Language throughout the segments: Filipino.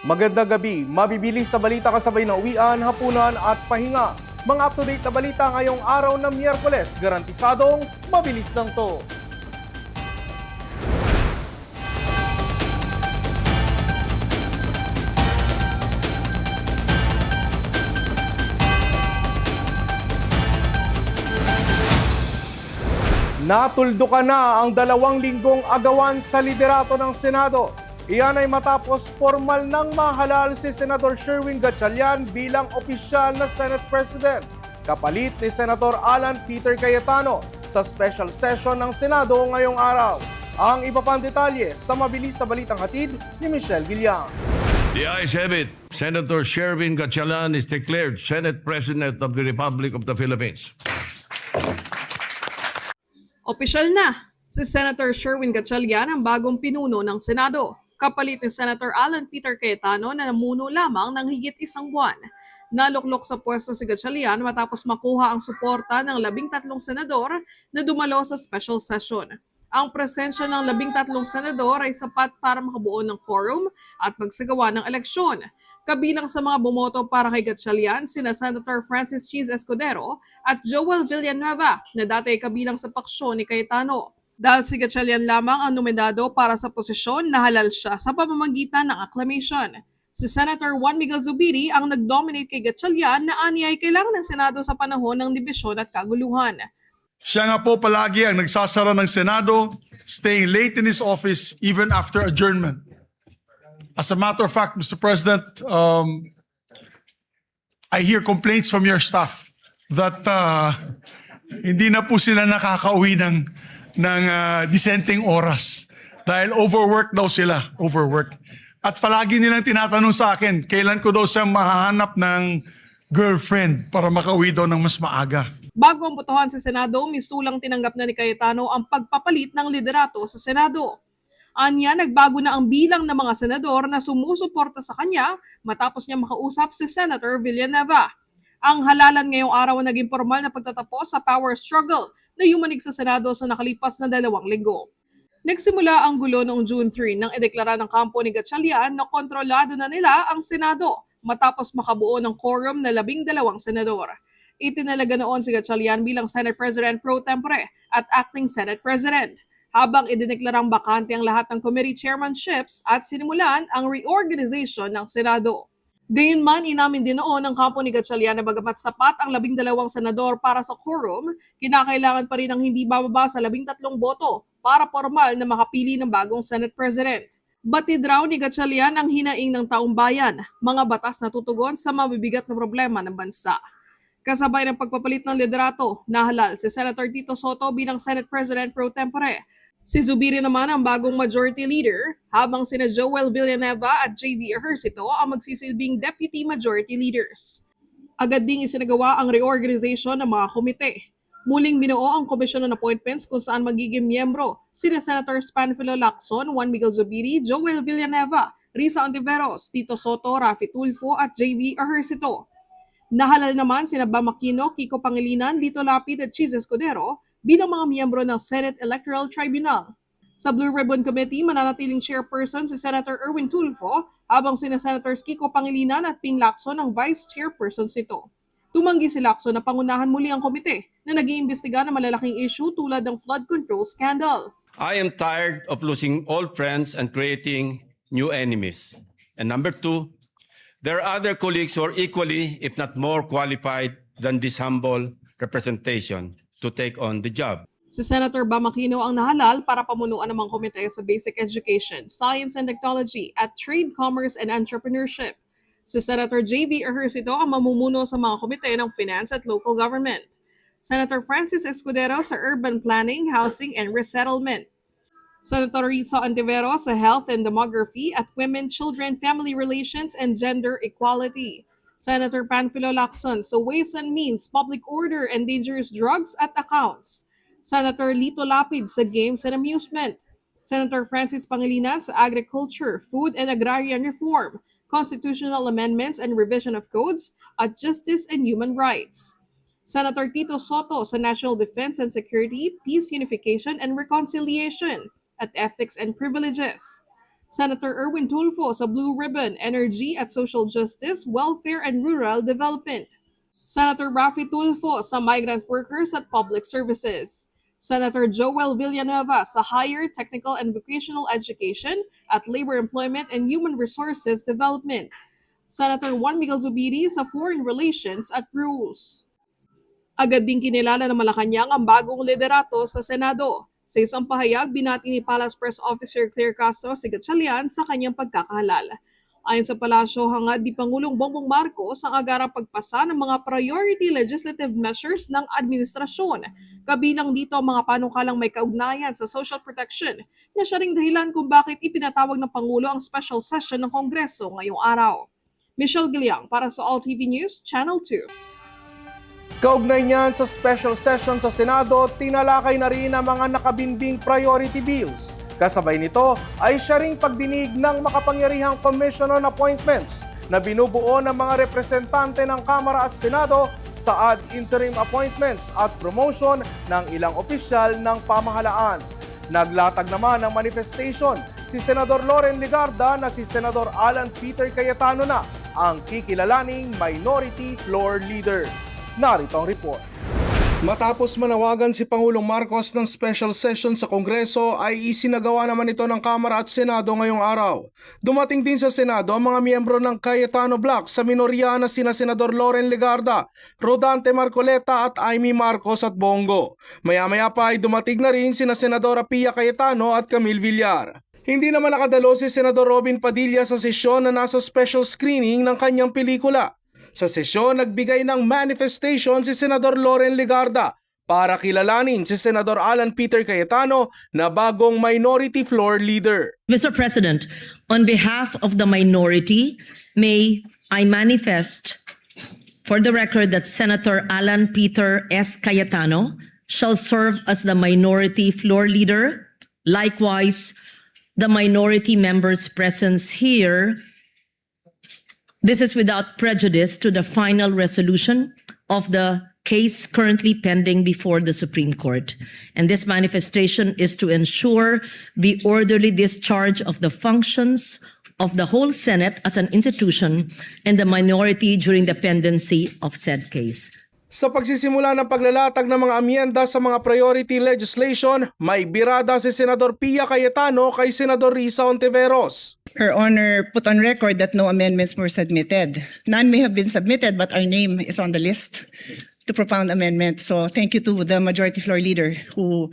Magandang gabi, mabibilis sa balita kasabay na uwian, hapunan at pahinga. Mga up-to-date na balita ngayong araw ng Miyerkules, garantisadong mabilis lang to. Natuldukan na ang 2 linggong agawan sa liderato ng Senado. Iyan ay matapos formal nang mahalal si Senator Sherwin Gatchalian bilang opisyal na Senate President, kapalit ni Senator Alan Peter Cayetano sa special session ng Senado ngayong araw. Ang iba pang detalye sa mabilis sa balitang hatid ni Michelle Guillan. The ayes have it. Senator Sherwin Gatchalian is declared Senate President of the Republic of the Philippines. Opisyal na, si Senator Sherwin Gatchalian ang bagong pinuno ng Senado, kapalit ni Senator Alan Peter Cayetano na namuno lamang ng higit isang buwan. Naluklok sa pwesto si Gatchalian matapos makuha ang suporta ng 13 senador na dumalo sa special session. Ang presensya ng 13 senador ay sapat para makabuo ng quorum at magsagawa ng eleksyon. Kabilang sa mga bumoto para kay Gatchalian, sina Senator Francis Cheese Escudero at Joel Villanueva na dati ay kabilang sa paksyon ni Cayetano. Dahil si Gatchalian lamang ang nominado para sa posisyon, nahalal siya sa pamamagitan ng acclamation. Si Senator Juan Miguel Zubiri ang nag-dominate kay Gatchalian na ani ay kailangan ng Senado sa panahon ng dibisyon at kaguluhan. Siya nga po palagi ang nagsasara ng Senado, staying late in his office even after adjournment. As a matter of fact, Mr. President, I hear complaints from your staff that hindi na po sila nakakauwi ng dissenting oras dahil overwork daw sila, overwork. At palagi nilang tinatanong sa akin, kailan ko daw siya mahahanap ng girlfriend para makauwi daw ng mas maaga. Bago ang botohan sa Senado, mistulang tinanggap na ni Cayetano ang pagpapalit ng liderato sa Senado. Anya, nagbago na ang bilang ng mga senador na sumusuporta sa kanya matapos niya makausap si Senator Villanueva. Ang halalan ngayong araw ay naging formal na pagtatapos sa power struggle na yumanig sa Senado sa nakalipas na 2 linggo. Nagsimula ang gulo noong June 3 nang ideklara ng kampo ni Gatchalian na kontrolado na nila ang Senado matapos makabuo ng quorum na 12 senador. Itinalaga noon si Gatchalian bilang Senate President pro tempore at acting Senate President, habang idineklarang bakante ang lahat ng committee chairmanships at sinimulan ang reorganization ng Senado. Gayunman, inamin din noon ng kampo ni Gatchalian na bagamat sapat ang 12 senador para sa quorum, kinakailangan pa rin ang hindi bababa sa 13 boto para formal na makapili ng bagong Senate President. Batid raw ni Gatchalian ang hinaing ng taong bayan, mga batas na tutugon sa mabibigat na problema ng bansa. Kasabay ng pagpapalit ng liderato, nahalal si Senator Tito Soto bilang Senate President pro tempore. Si Zubiri naman ang bagong majority leader, habang sina Joel Villanueva at JV Ejercito ang magsisilbing deputy majority leaders. Agad ding isinagawa ang reorganization ng mga komite. Muling binuo ang Commission on Appointments kung saan magiging miyembro sina Senators Panfilo Lacson, Juan Miguel Zubiri, Joel Villanueva, Risa Ontiveros, Tito Soto, Rafi Tulfo at JV Ejercito. Nahalal naman sina Bam Aquino, Kiko Pangilinan, Lito Lapid at Cheese Escudero bilang mga miyembro ng Senate Electoral Tribunal. Sa Blue Ribbon Committee, mananatiling chairperson si Senator Erwin Tulfo, habang sina Senators Kiko Pangilinan at Ping Lacson ang vice chairpersons nito. Tumanggi si Lacson na pangunahan muli ang komite na nag-iimbestiga ng malalaking issue tulad ng flood control scandal. I am tired of losing old friends and creating new enemies. And number 2, there are other colleagues who are equally, if not more qualified than this humble representation to take on the job. Si Senator Bam Aquino ang nahalal para pamunuan ng mga komite sa Basic Education, Science and Technology at Trade, Commerce and Entrepreneurship. Si Senator JV Ejercito ang mamumuno sa mga komite ng Finance at Local Government. Senator Francis Escudero sa Urban Planning, Housing and Resettlement. Senator Risa Ontiveros sa Health and Demography at Women, Children, Family Relations and Gender Equality. Senator Panfilo Lacson sa Ways and Means, Public Order and Dangerous Drugs at Accounts. Senator Lito Lapid sa Games and Amusement. Senator Francis Pangilinan sa Agriculture, Food and Agrarian Reform, Constitutional Amendments and Revision of Codes at Justice and Human Rights. Senator Tito Soto sa National Defense and Security, Peace, Unification and Reconciliation at Ethics and Privileges. Senator Erwin Tulfo sa Blue Ribbon, Energy at Social Justice, Welfare and Rural Development. Senator Raffy Tulfo sa Migrant Workers at Public Services. Senator Joel Villanueva sa Higher Technical and Vocational Education at Labor Employment and Human Resources Development. Senator Juan Miguel Zubiri sa Foreign Relations at Rules. Agad din kinilala ng Malacanang ang bagong liderato sa Senado. Sa isang pahayag, binati ni Palace Press Officer Claire Castro si Gatchalian sa kanyang pagkakahalal. Ayon sa palasyo, hangad ni Pangulong Bongbong Marcos ang agarang pagpasa ng mga priority legislative measures ng administrasyon. Kabilang dito ang mga panukalang may kaugnayan sa social protection na siya ring dahilan kung bakit ipinatawag ng Pangulo ang special session ng Kongreso ngayong araw. Michelle Giliang para sa All TV News, Channel 2. Kaugnay niyan sa special session sa Senado, tinalakay na rin ang mga nakabinbing priority bills. Kasabay nito ay siya ring pagdinig ng makapangyarihang commission on appointments na binubuo ng mga representante ng Kamara at Senado sa ad interim appointments at promotion ng ilang opisyal ng pamahalaan. Naglatag naman ng manifestation si Senador Loren Legarda na si Senador Alan Peter Cayetano na ang kikilalaning Minority Floor Leader. Narito ang report. Matapos manawagan si Pangulong Marcos ng special session sa Kongreso ay isinagawa naman ito ng Kamara at Senado ngayong araw. Dumating din sa Senado ang mga miyembro ng Cayetano Bloc sa minorya na sina Senador Loren Legarda, Rodante Marcoleta at Amy Marcos at Bongo. Maya-maya pa ay dumating na rin sina Senadora Pia Cayetano at Camille Villar. Hindi naman nakadalo si Senador Robin Padilla sa sesyon na nasa special screening ng kanyang pelikula. Sa sesyon, nagbigay ng manifestation si Senador Loren Legarda para kilalanin si Senador Alan Peter Cayetano na bagong Minority Floor Leader. Mr. President, on behalf of the minority, may I manifest for the record that Senator Alan Peter S. Cayetano shall serve as the Minority Floor Leader. Likewise, the minority members' presence here. This is without prejudice to the final resolution of the case currently pending before the Supreme Court. And this manifestation is to ensure the orderly discharge of the functions of the whole Senate as an institution and the minority during the pendency of said case. Sa pagsisimula ng paglalatag ng mga amyenda sa mga priority legislation, may birada si Senador Pia Cayetano kay Senador Risa Ontiveros. Her Honor put on record that no amendments were submitted. None may have been submitted, but our name is on the list to propound amendments. So thank you to the Majority Floor Leader who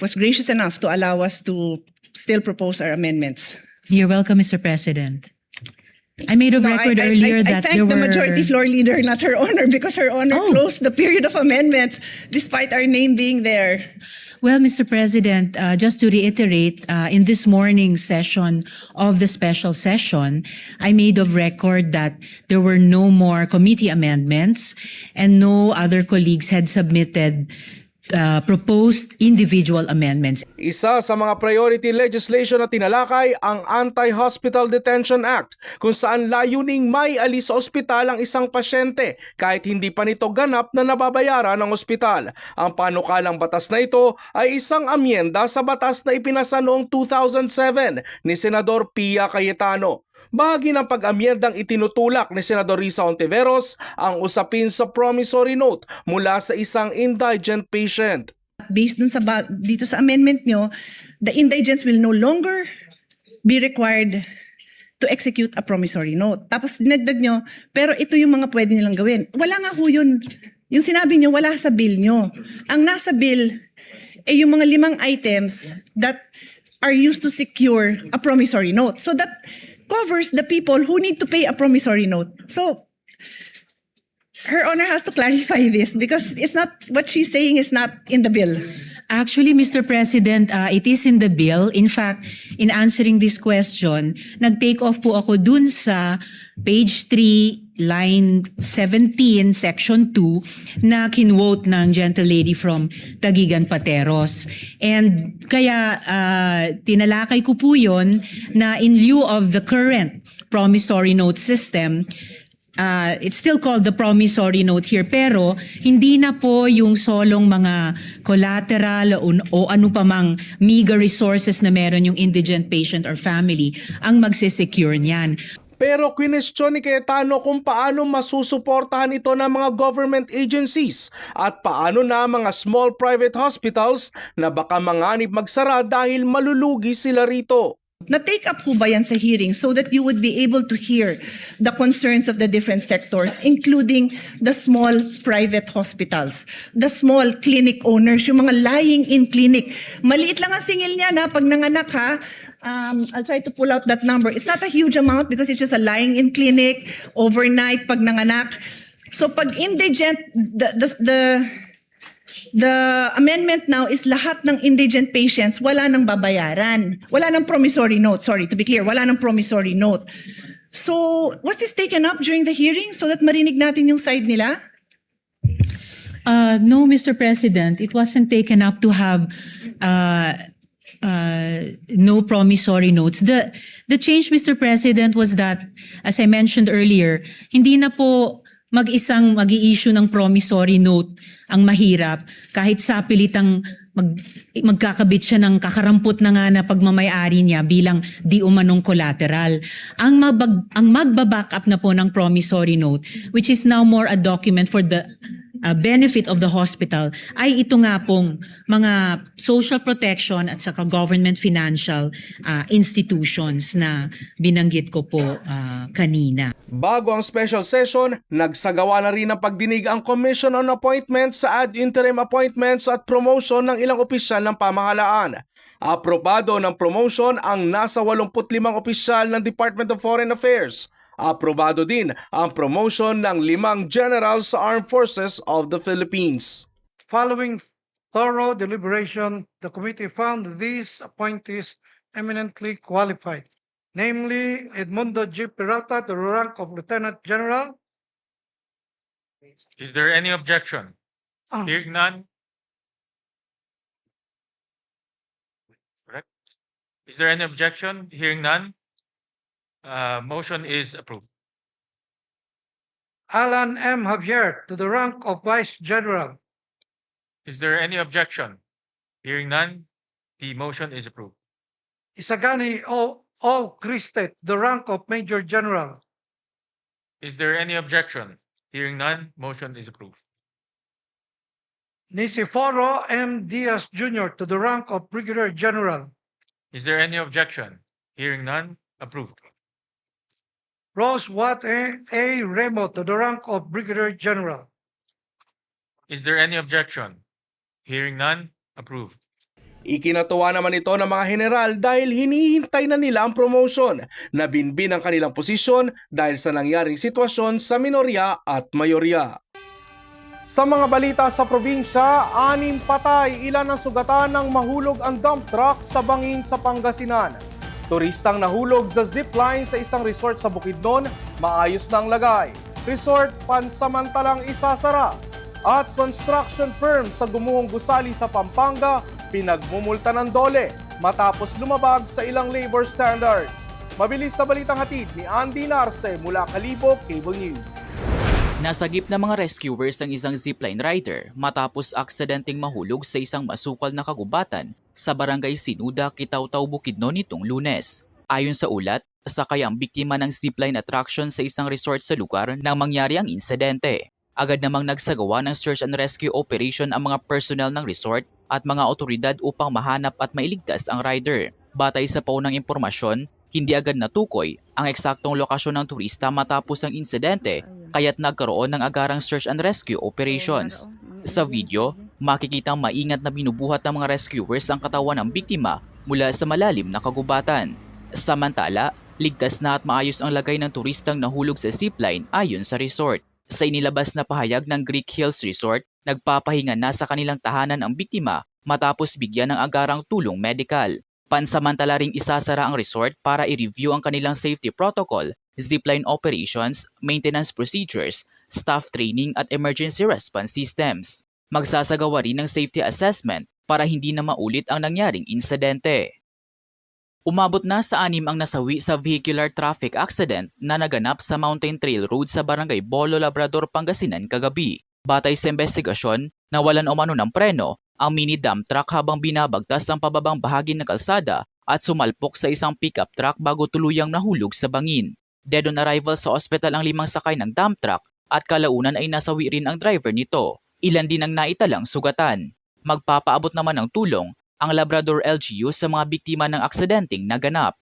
was gracious enough to allow us to still propose our amendments. You're welcome, Mr. President. I made a record earlier I that thank there were... the Majority Floor Leader, not Her Honor, because Her Honor closed the period of amendments despite our name being there. Well, Mr. President, just to reiterate, in this morning's session of the special session, I made of record that there were no more committee amendments and no other colleagues had submitted proposed individual amendments. Isa sa mga priority legislation na tinalakay ang Anti-Hospital Detention Act kung saan layuning may alis sa ospital ang isang pasyente kahit hindi pa nito ganap na nababayaran ng ospital. Ang panukalang batas na ito ay isang amyenda sa batas na ipinasa noong 2007 ni Senador Pia Cayetano. Bahagi ng pag-amyendang itinutulak ni Senador Risa Ontiveros ang usapin sa promissory note mula sa isang indigent patient. Based dun sa dito sa amendment nyo, the indigents will no longer be required to execute a promissory note. Tapos dinagdag nyo, pero ito yung mga pwede nilang gawin. Wala nga ho yun. Yung sinabi nyo, wala sa bill nyo. Ang nasa bill ay yung mga 5 items that are used to secure a promissory note. So that covers the people who need to pay a promissory note. So, Her Honor has to clarify this because it's not, what she's saying is not in the bill. Actually, Mr. President, it is in the bill. In fact, in answering this question, nag-take off po ako dun sa page 3, line 17, section 2, na kinwote ng gentle lady from Tagigan Pateros. And kaya tinalakay ko po yun na in lieu of the current promissory note system, it's still called the promissory note here, pero hindi na po yung solong mga collateral o ano pa mang meager resources na meron yung indigent patient or family ang magsisecure niyan. Pero kwinestyon ni Cayetano kung paano masusuportahan ito ng mga government agencies at paano na mga small private hospitals na baka manganib magsara dahil malulugi sila rito. Na-take up po ba yan sa hearing so that you would be able to hear the concerns of the different sectors, including the small private hospitals, the small clinic owners, yung mga lying-in clinic. Maliit lang ang singil niya na pag nanganak ha. I'll try to pull out that number. It's not a huge amount because it's just a lying-in clinic, overnight pag nanganak. So pag indigent, the amendment now is lahat ng indigent patients wala nang babayaran. Wala nang promissory note. Sorry, to be clear, wala nang promissory note. So, was this taken up during the hearing so that marinig natin yung side nila? No, Mr. President, it wasn't taken up to have no promissory notes. The change, Mr. President, was that, as I mentioned earlier, hindi na po mag-isang mag-i-issue ng promissory note ang mahirap kahit sapilitang magkakabit siya ng kakarampot na nga na pagmamayari niya bilang di umanong collateral. Ang magbaback up na po ng promissory note, which is now more a document for the benefit of the hospital, ay ito nga pong mga social protection at saka government financial institutions na binanggit ko po kanina. Bago ang special session, nagsagawa na rin ng pagdinig ang Commission on Appointments sa ad interim appointments at promotion ng ilang opisyal ng pamahalaan. Aprobado ng promotion ang nasa 85 opisyal ng Department of Foreign Affairs. Aprobado din ang promotion ng 5 generals sa Armed Forces of the Philippines. Following thorough deliberation, the committee found these appointees eminently qualified, namely Edmundo G. Peralta to the rank of Lieutenant General. Is there any objection? Hearing none. Correct. Is there any objection? Hearing none. Motion is approved. Alan M. Javier to the rank of Vice General. Is there any objection? Hearing none. The motion is approved. Isagani O. Criste, the rank of Major General. Is there any objection? Hearing none. Motion is approved. Niceforo M. Diaz Jr. to the rank of Brigadier General. Is there any objection? Hearing none. Approved. Rose Watt A. Remo to the rank of Brigadier General. Is there any objection? Hearing none. Approved. Ikinatuwa naman ito ng mga general dahil hinihintay na nila ang promotion na binbin ang kanilang posisyon dahil sa nangyaring sitwasyon sa minorya at mayorya. Sa mga balita sa probinsya, 6 patay, ilan ang sugatan ng mahulog ang dump truck sa bangin sa Pangasinan. Turistang nahulog sa zipline sa isang resort sa Bukidnon, maayos na ang lagay. Resort pansamantalang isasara. At construction firm sa Gumuhong Gusali sa Pampanga, pinagmumulta ng dole matapos lumabag sa ilang labor standards. Mabilis na balitang hatid ni Andy Narce mula Kalibo Cable News. Nasagip ng mga rescuers ang isang zipline rider matapos aksidenteng mahulog sa isang masukal na kagubatan sa barangay Sinuda, Kitaw-Taw, Bukidnon nitong Lunes. Ayon sa ulat, sakay ang biktima ng zipline attraction sa isang resort sa lugar nang mangyari ang insidente. Agad namang nagsagawa ng search and rescue operation ang mga personnel ng resort at mga otoridad upang mahanap at mailigtas ang rider. Batay sa paunang impormasyon, hindi agad natukoy ang eksaktong lokasyon ng turista matapos ang insidente kaya't nagkaroon ng agarang search and rescue operations. Sa video, makikitang maingat na binubuhat ng mga rescuers ang katawan ng biktima mula sa malalim na kagubatan. Samantala, ligtas na at maayos ang lagay ng turistang nahulog sa zipline ayon sa resort. Sa inilabas na pahayag ng Greek Hills Resort, nagpapahinga na sa kanilang tahanan ang biktima matapos bigyan ng agarang tulong medikal. Pansamantala ring isasara ang resort para i-review ang kanilang safety protocol, zipline operations, maintenance procedures, staff training at emergency response systems. Magsasagawa rin ng safety assessment para hindi na maulit ang nangyaring insidente. Umabot na sa 6 ang nasawi sa vehicular traffic accident na naganap sa Mountain Trail Road sa Barangay Bolo, Labrador, Pangasinan kagabi. Batay sa investigasyon, nawalan umano ng preno ang mini dump truck habang binabagtas ang pababang bahagi ng kalsada at sumalpok sa isang pickup truck bago tuluyang nahulog sa bangin. Dead on arrival sa ospital ang 5 sakay ng dump truck at kalaunan ay nasawi rin ang driver nito. Ilan din ang naitalang sugatan. Magpapaabot naman ng tulong ang Labrador LGU sa mga biktima ng aksidenteng naganap.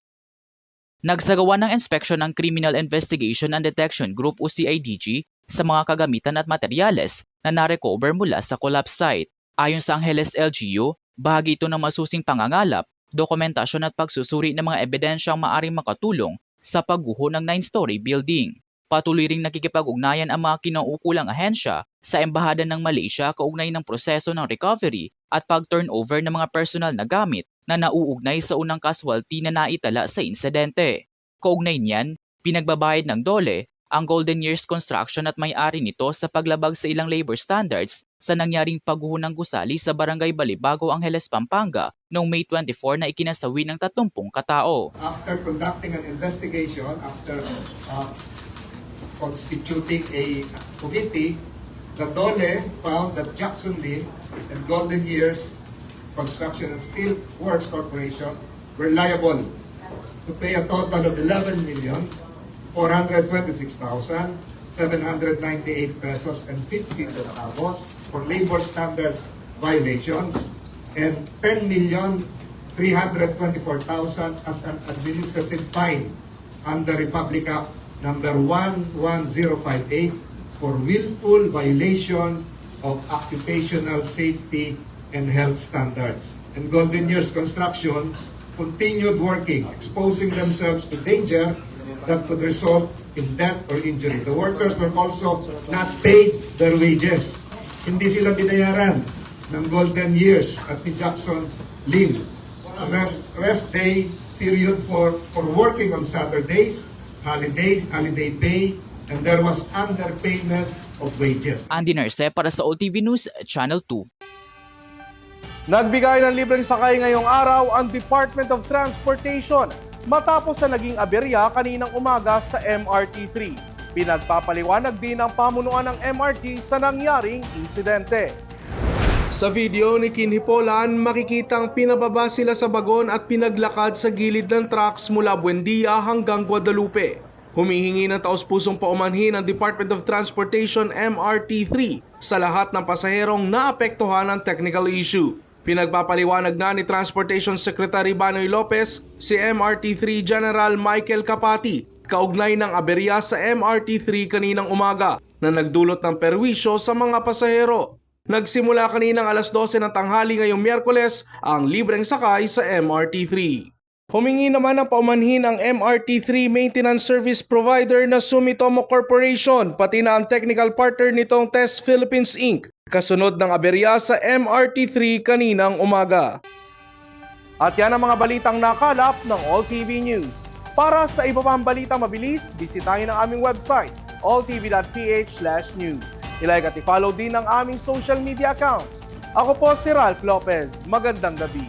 Nagsagawa ng inspeksyon ng Criminal Investigation and Detection Group o CIDG sa mga kagamitan at materyales na narecover mula sa collapse site. Ayon sa Angeles LGU, bahagi ito ng masusing pangangalap, dokumentasyon at pagsusuri ng mga ebidensyang maaring makatulong sa pagguho ng 9-story building. Patuloy ring nakikipag-ugnayan ang mga kinauukulang ahensya sa Embahada ng Malaysia kaugnay ng proseso ng recovery at pag-turnover ng mga personal na gamit na nauugnay sa unang casualty na naitala sa insidente. Kaugnay niyan, pinagbabayad ng DOLE ang Golden Years Construction at may-ari nito sa paglabag sa ilang labor standards sa nangyaring pagguho ng gusali sa Barangay Balibago, Angeles, Pampanga noong May 24 na ikinasawi ng 30 katao. After conducting an investigation, after constituting a committee, the DOLE found that Jackson Lim and Golden Years Construction and Steel Works Corporation were liable to pay a total of 11,426,798 pesos and 50 centavos for labor standards violations and 10,324,000 as an administrative fine under Republic Act number 11058 for willful violation of occupational safety and health standards. And Golden Years Construction continued working, exposing themselves to danger that could result in death or injury. The workers were also not paid their wages. Hindi sila binayaran ng Golden Years at ni Jackson Lim. Rest day period for working on Saturdays, holiday pay, and there was underpayment of wages. Andy Narce para sa OTV News, Channel 2. Nagbigay ng libreng sakay ngayong araw ang Department of Transportation matapos sa naging aberya kaninang umaga sa MRT-3. Pinagpapaliwanag din ang pamunuan ng MRT sa nangyaring insidente. Sa video ni Kinhipolan, makikitang pinababa sila sa bagon at pinaglakad sa gilid ng tracks mula Buendia hanggang Guadalupe. Humihingi ng taos-pusong paumanhin ang Department of Transportation MRT-3 sa lahat ng pasaherong naapektuhan ng technical issue. Pinagpapaliwanag na ni Transportation Secretary Banoy Lopez si MRT-3 General Michael Kapati kaugnay ng aberya sa MRT-3 kaninang umaga na nagdulot ng perwisyo sa mga pasahero. Nagsimula kaninang alas 12 ng tanghali ngayong Miyerkules ang libreng sakay sa MRT-3. Humingi naman ng paumanhin ang MRT-3 maintenance service provider na Sumitomo Corporation pati na ang technical partner nitong Test Philippines Inc. kasunod ng aberya sa MRT-3 kaninang umaga. At yan ang mga balitang nakalap ng All TV News. Para sa iba pang balitang mabilis, bisitahin ang aming website alltv.ph/news. I-like at i-follow din ang aming social media accounts. Ako po si Ralph Lopez. Magandang gabi.